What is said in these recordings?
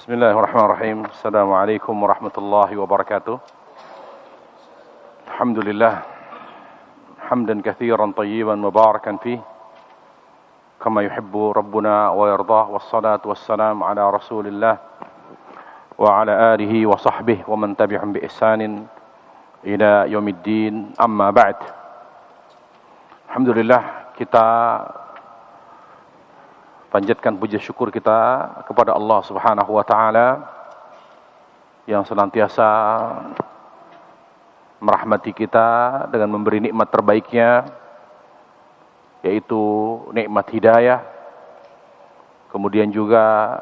Bismillahirrahmanirrahim. Assalamualaikum warahmatullahi wabarakatuh. Alhamdulillah. Hamdan kathiran tayyiban mubarakan fih. Kama yuhibbu Rabbuna wa yardah. Wassalatu wassalamu ala Rasulillah wa ala alihi wa sahbihi wa man tabi'ahum bi ihsanin ila yaumiddin. Amma ba'd. Alhamdulillah, kita panjatkan puji syukur kita kepada Allah Subhanahu wa taala yang senantiasa merahmati kita dengan memberi nikmat terbaiknya, yaitu nikmat hidayah. Kemudian juga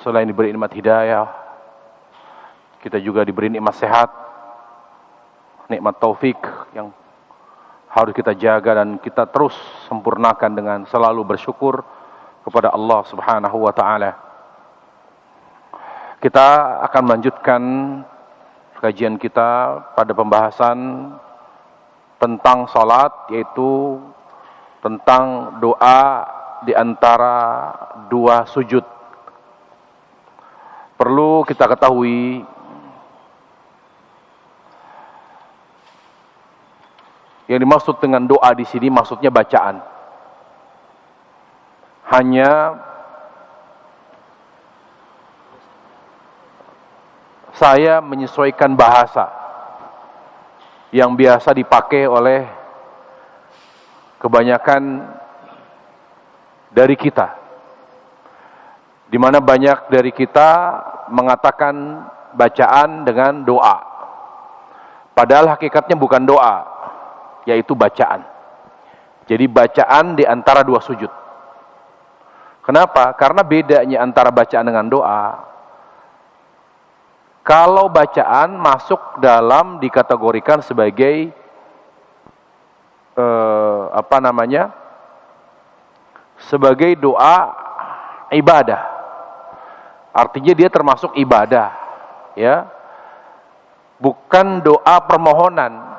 selain diberi nikmat hidayah, kita juga diberi nikmat sehat, nikmat taufik yang harus kita jaga dan kita terus sempurnakan dengan selalu bersyukur kepada Allah Subhanahu wa taala. Kita akan melanjutkan kajian kita pada pembahasan tentang salat, yaitu tentang doa di antara dua sujud. Perlu kita ketahui yang dimaksud dengan doa di sini maksudnya bacaan. Hanya saya menyesuaikan bahasa yang biasa dipakai oleh kebanyakan dari kita, di mana banyak dari kita mengatakan bacaan dengan doa, padahal hakikatnya bukan doa, yaitu bacaan. Jadi bacaan di antara dua sujud. Kenapa? Karena bedanya antara bacaan dengan doa. Kalau bacaan masuk dalam dikategorikan sebagai sebagai doa ibadah. Artinya dia termasuk ibadah, ya. Bukan doa permohonan.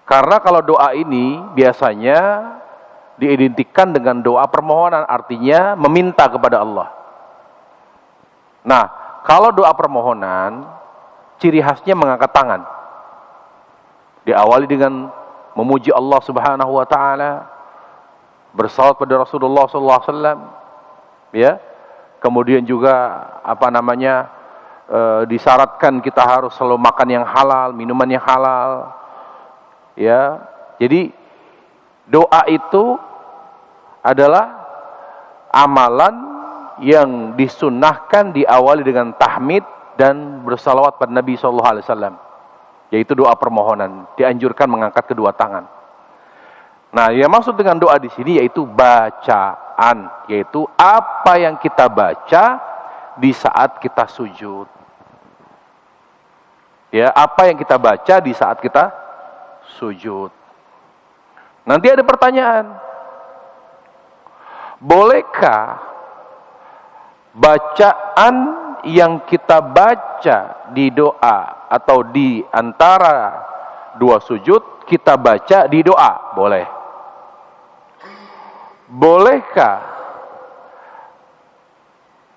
Karena kalau doa ini biasanya diidentikan dengan doa permohonan, artinya meminta kepada Allah. Nah, kalau doa permohonan, ciri khasnya mengangkat tangan. Diawali dengan memuji Allah Subhanahu wa taala, bersalawat pada Rasulullah sallallahu alaihi wasallam, ya. Kemudian juga disyaratkan kita harus selalu makan yang halal, minuman yang halal. Ya, jadi doa itu adalah amalan yang disunnahkan diawali dengan tahmid dan bersalawat pada Nabi SAW, yaitu doa permohonan. Dianjurkan mengangkat kedua tangan. Nah, yang maksud dengan doa di sini yaitu bacaan, yaitu apa yang kita baca di saat kita sujud. Ya, apa yang kita baca di saat kita sujud. Nanti ada pertanyaan, bolehkah bacaan yang kita baca di doa atau di antara dua sujud kita baca di doa? Boleh. Bolehkah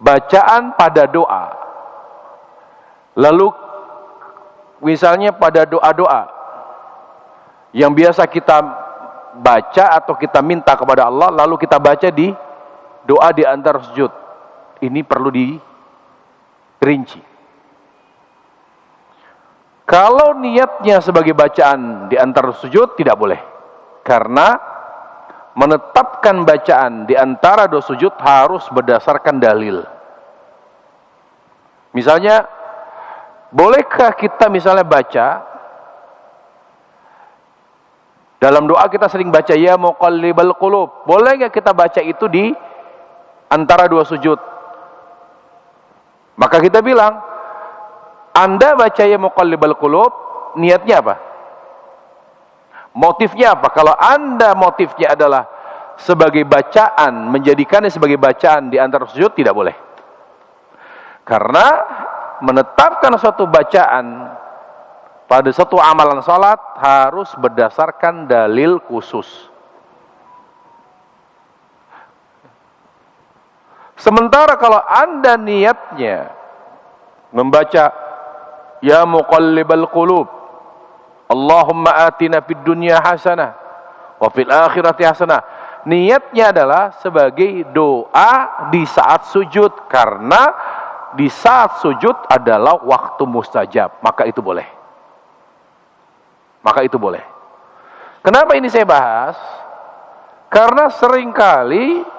bacaan pada doa, lalu misalnya pada doa-doa yang biasa kita baca atau kita minta kepada Allah, lalu kita baca di doa di antara sujud, ini perlu dirinci. Kalau niatnya sebagai bacaan di antara sujud, tidak boleh, karena menetapkan bacaan di antara dua sujud harus berdasarkan dalil. Misalnya, bolehkah kita misalnya baca dalam doa, kita sering baca ya muqallibal qulub. Boleh nggak kita baca itu di antara dua sujud? Maka kita bilang, Anda baca ya muqallibal qulub, niatnya apa? Motifnya apa? Kalau Anda motifnya adalah sebagai bacaan, menjadikannya sebagai bacaan di antara sujud, tidak boleh. Karena menetapkan suatu bacaan pada satu amalan salat harus berdasarkan dalil khusus. Sementara kalau Anda niatnya membaca ya muqallibal qulub, Allahumma atina fid dunya hasanah wa fil akhirati hasanah, niatnya adalah sebagai doa di saat sujud, karena di saat sujud adalah waktu mustajab, maka itu boleh. Maka itu boleh. Kenapa ini saya bahas? Karena seringkali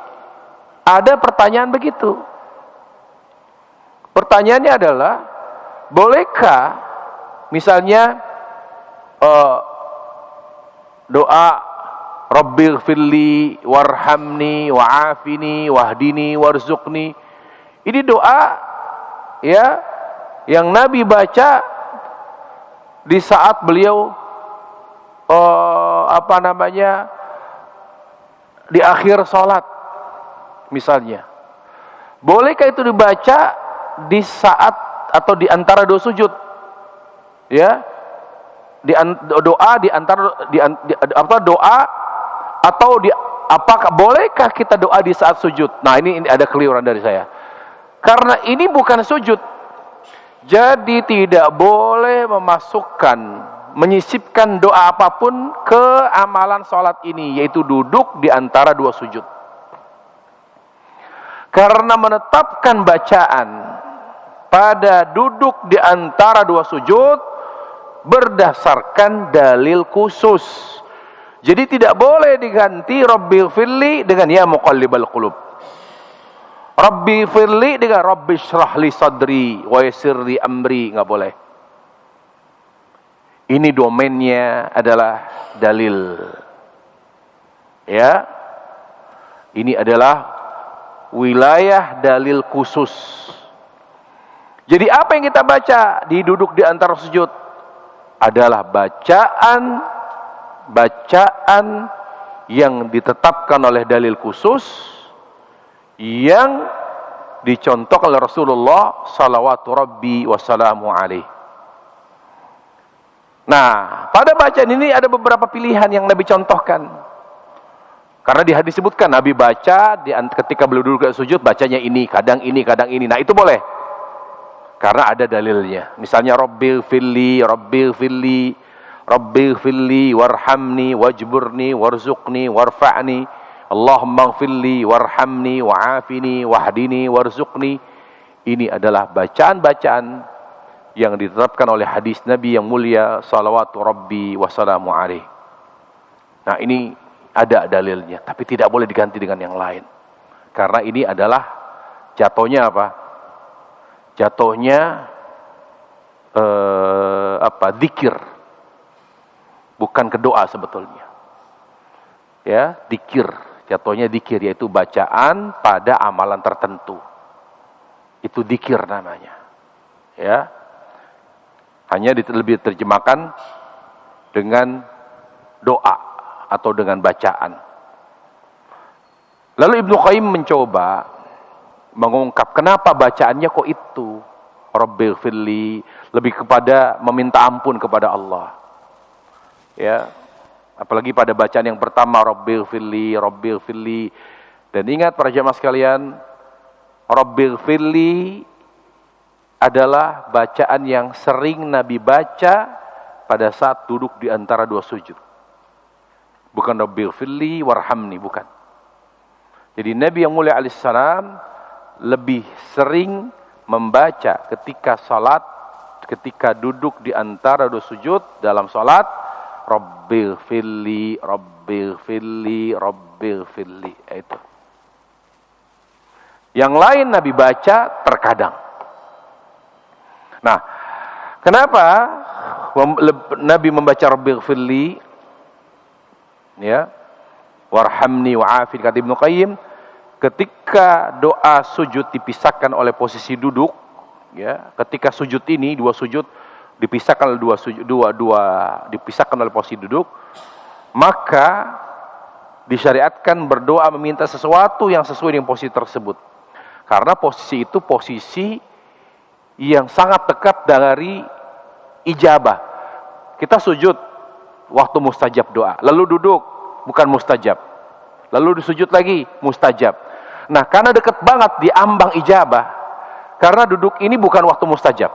ada pertanyaan begitu. Pertanyaannya adalah, bolehkah misalnya doa Rabbighfirli warhamni wa'afini wahdini warzuqni, ini doa ya yang Nabi baca di saat beliau di akhir sholat misalnya. Bolehkah itu dibaca di saat atau di antara dua sujud? Ya, doa di antara doa atau apakah bolehkah kita doa di saat sujud? Nah, ini ada keliruan dari saya. Karena ini bukan sujud, jadi tidak boleh menyisipkan doa apapun ke amalan sholat ini, yaitu duduk di antara dua sujud. Karena menetapkan bacaan pada duduk di antara dua sujud berdasarkan dalil khusus. Jadi tidak boleh diganti Rabbighfirli dengan ya muqallibal qulub, Rabbighfirli dengan Rabbi shrahli sadri wa yassirli amri, nggak boleh. Ini domainnya adalah dalil. Ya. Ini adalah wilayah dalil khusus. Jadi apa yang kita baca di duduk di antara sujud adalah bacaan yang ditetapkan oleh dalil khusus yang dicontohkan oleh Rasulullah salawatu rabbi wassalamu alaihi. Nah, pada bacaan ini ada beberapa pilihan yang Nabi contohkan. Karena di hadis disebutkan Nabi baca ketika beliau duduk di sujud, bacanya ini, kadang ini, kadang ini. Nah, itu boleh. Karena ada dalilnya. Misalnya Rabbighfirli, Rabbighfirli, Rabbighfirli warhamni wajburni warzuqni warfa'ni, Allahumma ighfirli warhamni wa'afini wahdini warzuqni. Ini adalah bacaan-bacaan yang ditetapkan oleh hadis Nabi yang mulia salawatu rabbi wassalamu alaihi. Nah, ini ada dalilnya, tapi tidak boleh diganti dengan yang lain. Karena ini adalah jatuhnya apa? Jatuhnya zikir. Bukan ke doa sebetulnya. Ya, zikir. Jatuhnya zikir, yaitu bacaan pada amalan tertentu. Itu zikir namanya. Ya. Hanya lebih diterjemahkan dengan doa atau dengan bacaan. Lalu Ibnu Qayyim mencoba mengungkap kenapa bacaannya kok itu Rabbighfirli, lebih kepada meminta ampun kepada Allah. Ya, apalagi pada bacaan yang pertama Rabbighfirli, Rabbighfirli. Dan ingat para jamaah sekalian, Rabbighfirli adalah bacaan yang sering Nabi baca pada saat duduk di antara dua sujud. Bukan Rabbighfirli warhamni, bukan. Jadi Nabi yang mulia alaihissalam lebih sering membaca ketika salat, ketika duduk di antara dua sujud dalam salat, Rabbighfirli, Rabbighfirli, Rabbighfirli. Itu. Yang lain Nabi baca terkadang. Nah, kenapa Nabi membaca Rabbighfirli, ya, warhamni wa'afini, kata Ibnu Qayyim, ketika doa sujud dipisahkan oleh posisi duduk, ya, ketika sujud ini dua sujud dipisahkan oleh dipisahkan oleh posisi duduk, maka disyariatkan berdoa meminta sesuatu yang sesuai dengan posisi tersebut. Karena posisi itu posisi yang sangat dekat dari ijabah. Kita sujud waktu mustajab doa, lalu duduk bukan mustajab, lalu disujud lagi mustajab. Nah, karena dekat banget di ambang ijabah, karena duduk ini bukan waktu mustajab,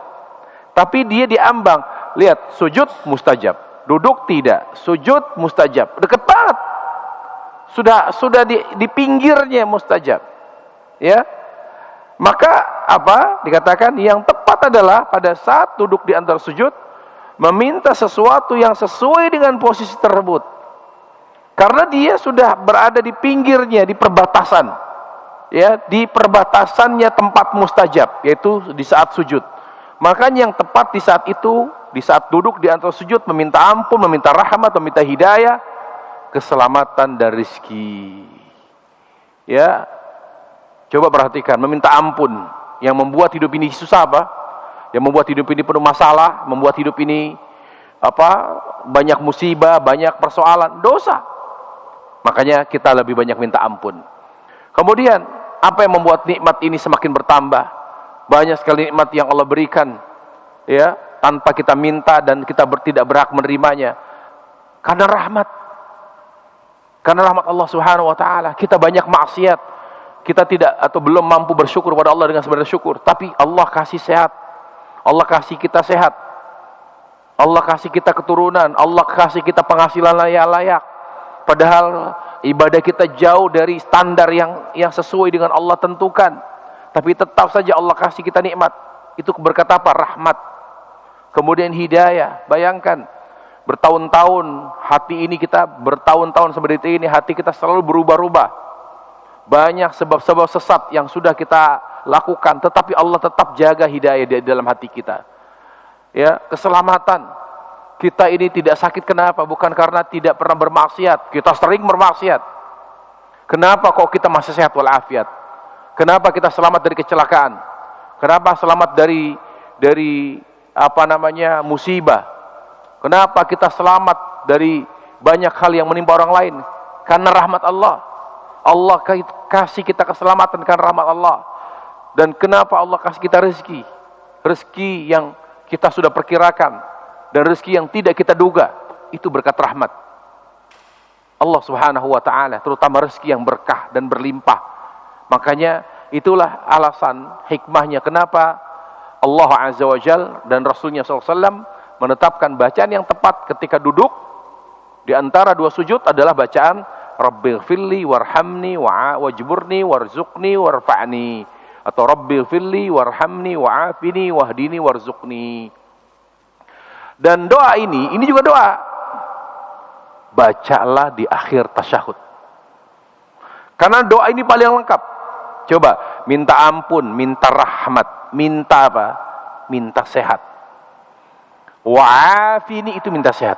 tapi dia di ambang. Lihat, sujud mustajab, duduk tidak, sujud mustajab, dekat banget. Sudah di pinggirnya mustajab. Ya. Maka apa? Dikatakan yang tepat adalah pada saat duduk di antara sujud meminta sesuatu yang sesuai dengan posisi tersebut. Karena dia sudah berada di pinggirnya, di perbatasan. Ya, di perbatasannya tempat mustajab, yaitu di saat sujud. Makanya yang tepat di saat itu, di saat duduk di antara sujud, meminta ampun, meminta rahmat, meminta hidayah, keselamatan dan rizki. Ya, coba perhatikan, meminta ampun. Yang membuat hidup ini susah apa? Yang membuat hidup ini penuh masalah, membuat hidup ini banyak musibah, banyak persoalan, dosa. Makanya kita lebih banyak minta ampun. Kemudian, apa yang membuat nikmat ini semakin bertambah? Banyak sekali nikmat yang Allah berikan, ya, tanpa kita minta dan kita tidak berhak menerimanya. Karena rahmat. Karena rahmat Allah Subhanahu wa taala. Kita banyak maksiat. Kita tidak atau belum mampu bersyukur kepada Allah dengan sebenarnya syukur, tapi Allah kasih sehat. Allah kasih kita sehat. Allah kasih kita keturunan, Allah kasih kita penghasilan layak-layak. Padahal ibadah kita jauh dari standar yang sesuai dengan Allah tentukan. Tapi tetap saja Allah kasih kita nikmat. Itu berkata apa? Rahmat. Kemudian hidayah. Bayangkan, bertahun-tahun hati ini kita bertahun-tahun seperti ini, hati kita selalu berubah-ubah. Banyak sebab-sebab sesat yang sudah kita lakukan, tetapi Allah tetap jaga hidayah di dalam hati kita. Ya, keselamatan. Kita ini tidak sakit kenapa? Bukan karena tidak pernah bermaksiat. Kita sering bermaksiat. Kenapa kok kita masih sehat walafiat? Kenapa kita selamat dari kecelakaan? Kenapa selamat dari musibah? Kenapa kita selamat dari banyak hal yang menimpa orang lain? Karena rahmat Allah. Allah kasih kita keselamatan karena rahmat Allah. Dan kenapa Allah kasih kita rezeki? Rezeki yang kita sudah perkirakan dan rezeki yang tidak kita duga, itu berkat rahmat Allah Subhanahu wa taala, terutama rezeki yang berkah dan berlimpah. Makanya itulah alasan hikmahnya kenapa Allah Azza wa Jalla dan Rasulnya SAW menetapkan bacaan yang tepat ketika duduk di antara dua sujud adalah bacaan Rabbighfirli warhamni wajburni warzuqni warfa'ni, atau Rabbighfirli warhamni wa'afini wahdini warzuqni. Dan doa ini juga doa. Bacalah di akhir tasyahud. Karena doa ini paling lengkap. Coba, minta ampun, minta rahmat, minta apa? Minta sehat. Wa'afini itu minta sehat.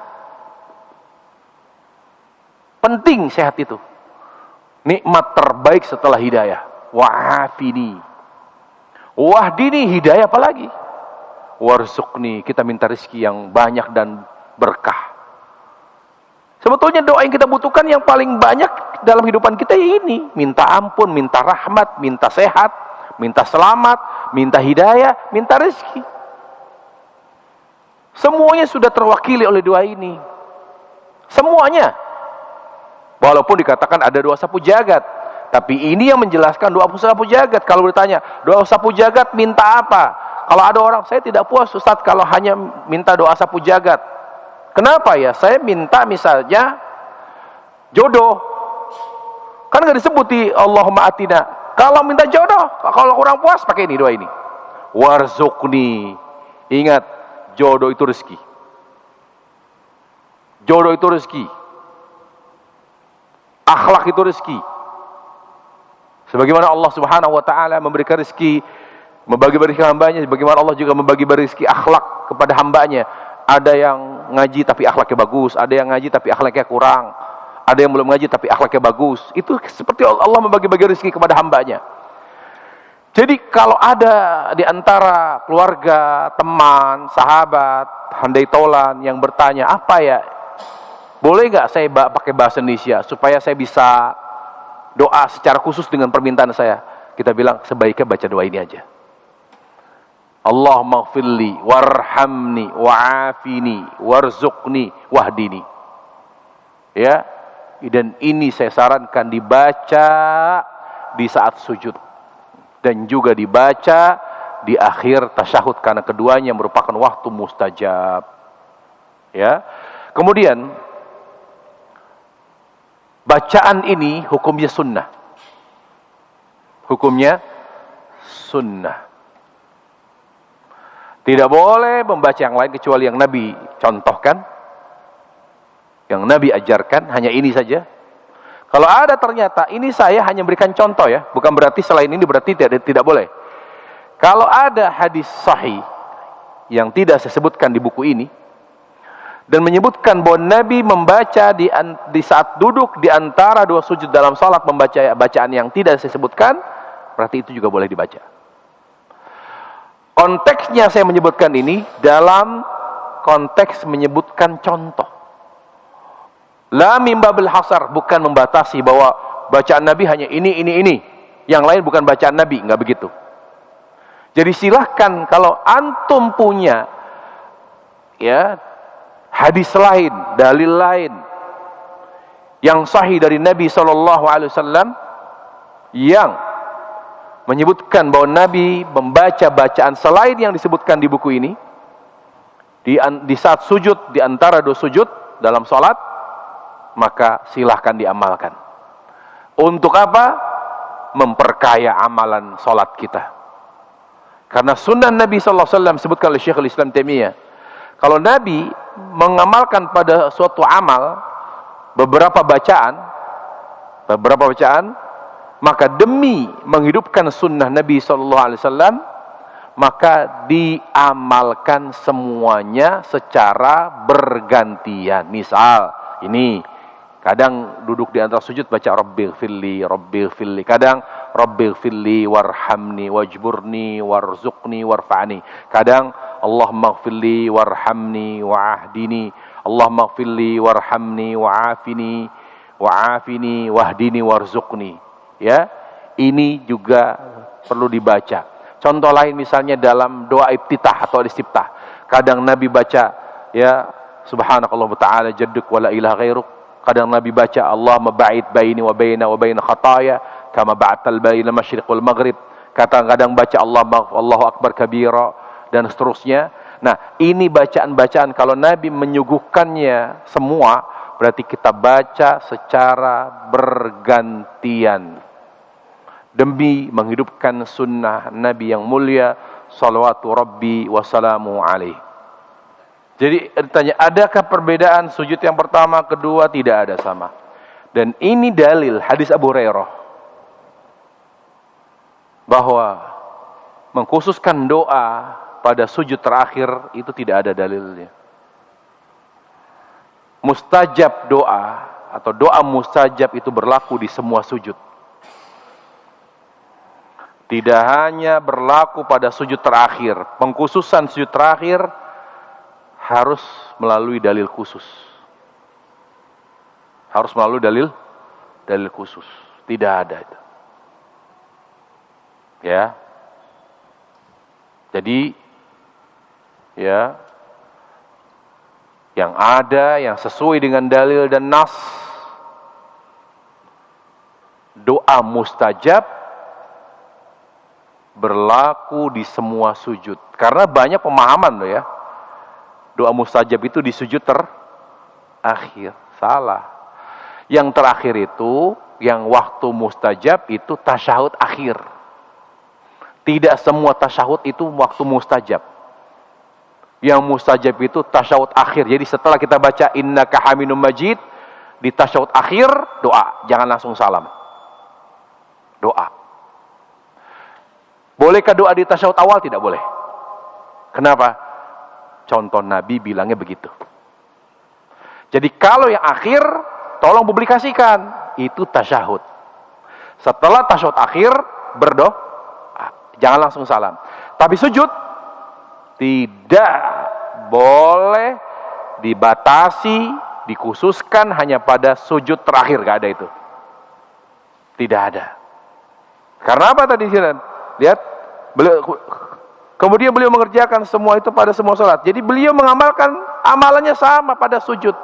Penting sehat itu. Nikmat terbaik setelah hidayah. Wa'afini. Wahdini, hidayah apalagi? Warzuqni, kita minta rezeki yang banyak dan berkah. Sebetulnya doa yang kita butuhkan yang paling banyak dalam kehidupan kita ini. Minta ampun, minta rahmat, minta sehat, minta selamat, minta hidayah, minta rezeki. Semuanya sudah terwakili oleh doa ini. Semuanya. Walaupun dikatakan ada doa sapu jagat, tapi ini yang menjelaskan doa sapu jagat. Kalau bertanya, doa sapu jagat minta apa? Kalau ada orang, saya tidak puas Ustaz kalau hanya minta doa sapu jagat. Kenapa ya? Saya minta misalnya jodoh. Kan nggak disebut di Allahumma atina. Kalau minta jodoh, kalau kurang puas pakai ini doa ini. Warzuqni. Ingat, jodoh itu rezeki. Jodoh itu rezeki. Akhlak itu rezeki. Sebagaimana Allah Subhanahu wa taala memberikan rezeki, membagi rezeki hambanya, bagaimana Allah juga membagi rezeki akhlak kepada hambanya. Ada yang ngaji tapi akhlaknya bagus, ada yang ngaji tapi akhlaknya kurang, ada yang belum ngaji tapi akhlaknya bagus. Itu seperti Allah membagi-bagi rezeki kepada hambanya. Jadi kalau ada di antara keluarga, teman, sahabat, handai tolan yang bertanya, apa ya? Boleh nggak saya pakai bahasa Indonesia supaya saya bisa doa secara khusus dengan permintaan saya? Kita bilang sebaiknya baca doa ini aja. Allahumma ighfirli warhamni wa'afini warzuqni wahdini. Ya, dan ini saya sarankan dibaca di saat sujud dan juga dibaca di akhir tasyahud karena keduanya merupakan waktu mustajab. Ya. Kemudian bacaan ini hukumnya sunnah. Hukumnya sunnah. Tidak boleh membaca yang lain kecuali yang Nabi contohkan, yang Nabi ajarkan, hanya ini saja. Kalau ada ternyata ini saya hanya berikan contoh ya, bukan berarti selain ini berarti tidak boleh. Kalau ada hadis sahih yang tidak saya sebutkan di buku ini dan menyebutkan bahwa Nabi membaca di saat duduk di antara dua sujud dalam salat membaca bacaan yang tidak saya sebutkan, berarti itu juga boleh dibaca. Konteksnya saya menyebutkan ini dalam konteks menyebutkan contoh. La min babil hasar, bukan membatasi bahwa bacaan Nabi hanya ini. Yang lain bukan bacaan Nabi, enggak begitu. Jadi silahkan kalau antum punya ya hadis lain, dalil lain yang sahih dari Nabi SAW yang menyebutkan bahwa Nabi membaca bacaan selain yang disebutkan di buku ini di saat sujud, di antara dua sujud dalam sholat, maka silahkan diamalkan. Untuk apa? Memperkaya amalan sholat kita. Karena sunnah Nabi SAW disebutkan oleh Syekhul Islam Taimiyah, kalau Nabi mengamalkan pada suatu amal beberapa bacaan, maka demi menghidupkan sunnah Nabi SAW, maka diamalkan semuanya secara bergantian. Misal, ini kadang duduk di antara sujud baca Rabbighfirli, kadang Rabbighfirli warhamni wajburni warzuqni warfa'ni, kadang Allahummaghfirli warhamni wa'ahdini, Allahummaghfirli warhamni wa'afini wahdini warzuqni. Ya, ini juga perlu dibaca. Contoh lain misalnya dalam doa iftitah atau istiftah. Kadang Nabi baca ya subhanakallah ta'ala jadduk wa la ilaha ghairuk. Kadang Nabi baca Allahumma ba'id baini wa baina khataya kama ba'atal baina masyriq wal maghrib. Kadang-kadang baca Allahu akbar kabira dan seterusnya. Nah, ini bacaan-bacaan kalau Nabi menyuguhkannya semua, berarti kita baca secara bergantian demi menghidupkan sunnah Nabi yang mulia salawatu rabbi wassalamu alaih. Jadi ditanya, adakah perbedaan sujud yang pertama, kedua? Tidak ada, sama. Dan ini dalil hadis Abu Hurairah bahwa mengkhususkan doa pada sujud terakhir itu tidak ada dalilnya. Mustajab doa atau doa mustajab itu berlaku di semua sujud. Tidak hanya berlaku pada sujud terakhir. Pengkhususan sujud terakhir harus melalui dalil khusus. Harus melalui dalil khusus. Tidak ada itu. Ya. Jadi ya, yang ada, yang sesuai dengan dalil dan nas, doa mustajab berlaku di semua sujud. Karena banyak pemahaman loh ya, doa mustajab itu di sujud terakhir. Salah. Yang terakhir itu, yang waktu mustajab itu tasyahud akhir. Tidak semua tasyahud itu waktu mustajab. Yang mustajab itu tasyahud akhir. Jadi setelah kita baca innaka hamidum majid, di tasyahud akhir doa, jangan langsung salam. Doa. Bolehkah doa di tasyahud awal? Tidak boleh. Kenapa? Contoh Nabi bilangnya begitu. Jadi kalau yang akhir, tolong publikasikan. Itu tasyahud. Setelah tasyahud akhir, berdoa. Jangan langsung salam. Tapi sujud, tidak boleh dibatasi, dikhususkan hanya pada sujud terakhir. Gak ada itu. Tidak ada. Karena apa tadi? Lihat, kemudian beliau mengerjakan semua itu pada semua salat. Jadi beliau mengamalkan amalannya sama pada sujud.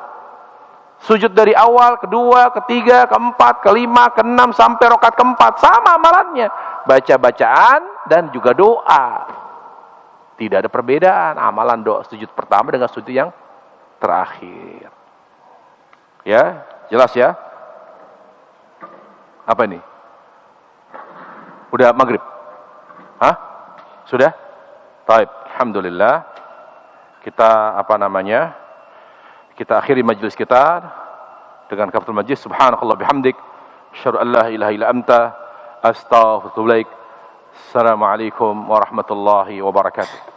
sujud dari awal, kedua, ketiga, keempat, kelima, keenam sampai rakaat keempat, sama amalannya. Baca bacaan dan juga doa. Tidak ada perbedaan amalan doa sujud pertama dengan sujud yang terakhir. Ya, jelas ya? Apa ini? Udah maghrib? Hah? Sudah? Baik, alhamdulillah. Kita kita akhiri majelis kita dengan kafaratul majlis. Subhanakallah bihamdik, asyhadu an la ilaha illa anta, astaghfiruka wa atubu ilaik. Assalamualaikum warahmatullahi wabarakatuh.